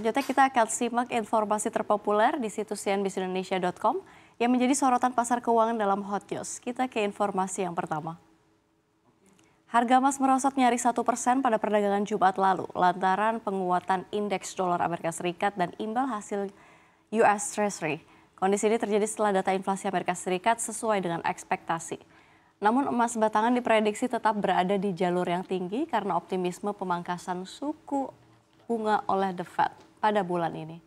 selanjutnya kita akan simak informasi terpopuler di situs cnbcindonesia.com yang menjadi sorotan pasar keuangan dalam Hot News. Kita ke informasi yang pertama. Harga emas merosot nyaris 1% pada perdagangan Jumat lalu lantaran penguatan indeks dolar Amerika Serikat dan imbal hasil US Treasury. Kondisi ini terjadi setelah data inflasi Amerika Serikat sesuai dengan ekspektasi. Namun emas batangan diprediksi tetap berada di jalur yang tinggi karena optimisme pemangkasan suku bunga oleh The Fed pada bulan ini.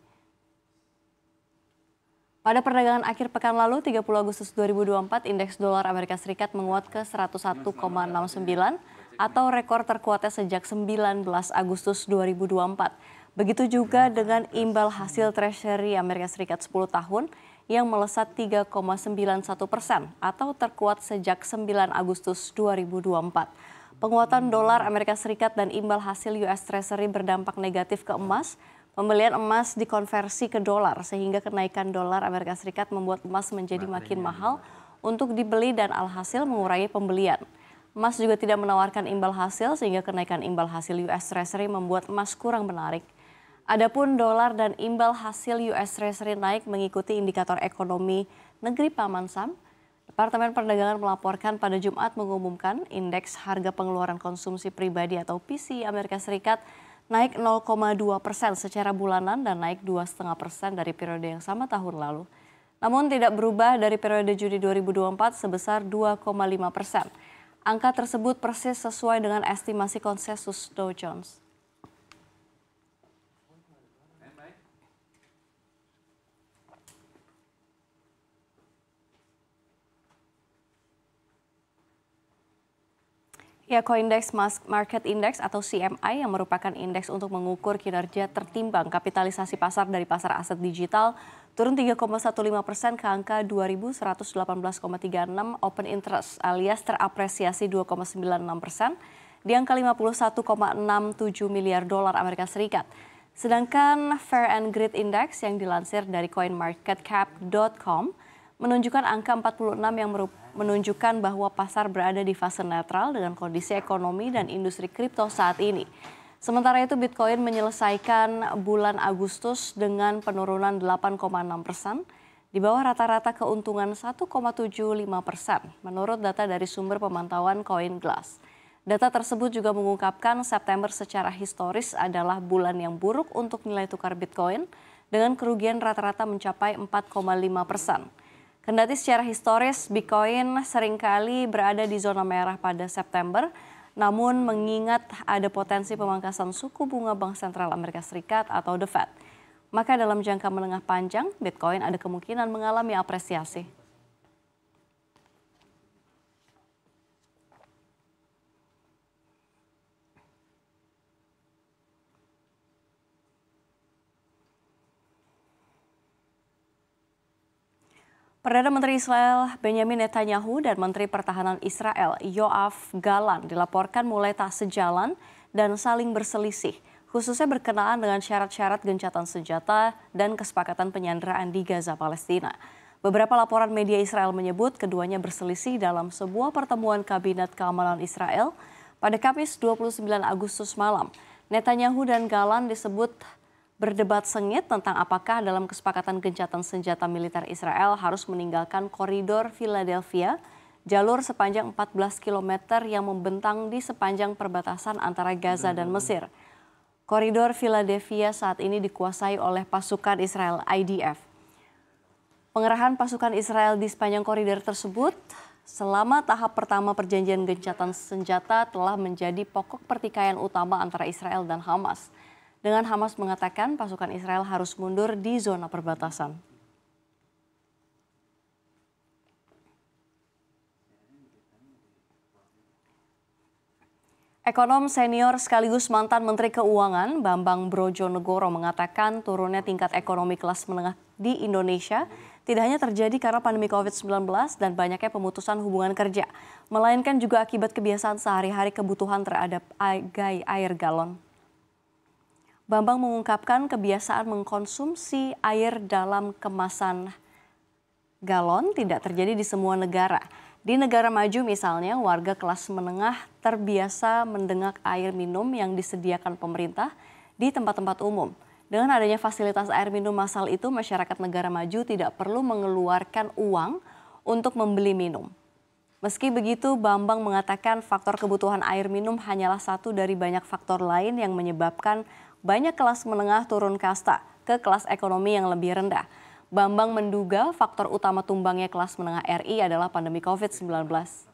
Pada perdagangan akhir pekan lalu, 30 Agustus 2024, indeks dolar Amerika Serikat menguat ke 101,69 atau rekor terkuatnya sejak 19 Agustus 2024. Begitu juga dengan imbal hasil Treasury Amerika Serikat 10 tahun yang melesat 3,91% atau terkuat sejak 9 Agustus 2024. Penguatan dolar Amerika Serikat dan imbal hasil US Treasury berdampak negatif ke emas. Pembelian emas dikonversi ke dolar sehingga kenaikan dolar Amerika Serikat membuat emas menjadi makin mahal untuk dibeli dan alhasil mengurangi pembelian. Emas juga tidak menawarkan imbal hasil sehingga kenaikan imbal hasil US Treasury membuat emas kurang menarik. Adapun dolar dan imbal hasil US Treasury naik mengikuti indikator ekonomi negeri Paman Sam. Departemen Perdagangan melaporkan pada Jumat mengumumkan indeks harga pengeluaran konsumsi pribadi atau PCE Amerika Serikat naik 0,2% secara bulanan dan naik 2,5% dari periode yang sama tahun lalu. Namun tidak berubah dari periode Juni 2024 sebesar 2,5%. Angka tersebut persis sesuai dengan estimasi konsensus Dow Jones. Ya, Coindex Market Index atau CMI yang merupakan indeks untuk mengukur kinerja tertimbang kapitalisasi pasar dari pasar aset digital turun 3,15% ke angka 2.118,36 open interest alias terapresiasi 2,96% di angka 51,67 miliar dolar Amerika Serikat. Sedangkan Fair and Greed Index yang dilansir dari coinmarketcap.com menunjukkan angka 46 yang menunjukkan bahwa pasar berada di fase netral dengan kondisi ekonomi dan industri kripto saat ini. Sementara itu Bitcoin menyelesaikan bulan Agustus dengan penurunan 8,6% di bawah rata-rata keuntungan 1,75% menurut data dari sumber pemantauan CoinGlass. Data tersebut juga mengungkapkan September secara historis adalah bulan yang buruk untuk nilai tukar Bitcoin dengan kerugian rata-rata mencapai 4,5%. Kendati secara historis Bitcoin seringkali berada di zona merah pada September, namun mengingat ada potensi pemangkasan suku bunga Bank Sentral Amerika Serikat atau The Fed, maka dalam jangka menengah panjang Bitcoin ada kemungkinan mengalami apresiasi. Perdana Menteri Israel Benjamin Netanyahu dan Menteri Pertahanan Israel Yoav Gallant dilaporkan mulai tak sejalan dan saling berselisih, khususnya berkenaan dengan syarat-syarat gencatan senjata dan kesepakatan penyanderaan di Gaza, Palestina. Beberapa laporan media Israel menyebut keduanya berselisih dalam sebuah pertemuan Kabinet Keamanan Israel pada Kamis 29 Agustus malam. Netanyahu dan Gallant disebut berdebat sengit tentang apakah dalam kesepakatan gencatan senjata militer Israel harus meninggalkan koridor Philadelphia, jalur sepanjang 14 km yang membentang di sepanjang perbatasan antara Gaza dan Mesir. Koridor Philadelphia saat ini dikuasai oleh pasukan Israel IDF. Pengerahan pasukan Israel di sepanjang koridor tersebut selama tahap pertama perjanjian gencatan senjata telah menjadi pokok pertikaian utama antara Israel dan Hamas. Dengan Hamas mengatakan pasukan Israel harus mundur di zona perbatasan. Ekonom senior sekaligus mantan Menteri Keuangan Bambang Brojonegoro mengatakan turunnya tingkat ekonomi kelas menengah di Indonesia tidak hanya terjadi karena pandemi COVID-19 dan banyaknya pemutusan hubungan kerja, melainkan juga akibat kebiasaan sehari-hari kebutuhan terhadap air galon. Bambang mengungkapkan kebiasaan mengkonsumsi air dalam kemasan galon tidak terjadi di semua negara. Di negara maju misalnya, warga kelas menengah terbiasa mendengak air minum yang disediakan pemerintah di tempat-tempat umum. Dengan adanya fasilitas air minum massal itu, masyarakat negara maju tidak perlu mengeluarkan uang untuk membeli minum. Meski begitu, Bambang mengatakan faktor kebutuhan air minum hanyalah satu dari banyak faktor lain yang menyebabkan banyak kelas menengah turun kasta ke kelas ekonomi yang lebih rendah. Bambang menduga faktor utama tumbangnya kelas menengah RI adalah pandemi COVID-19.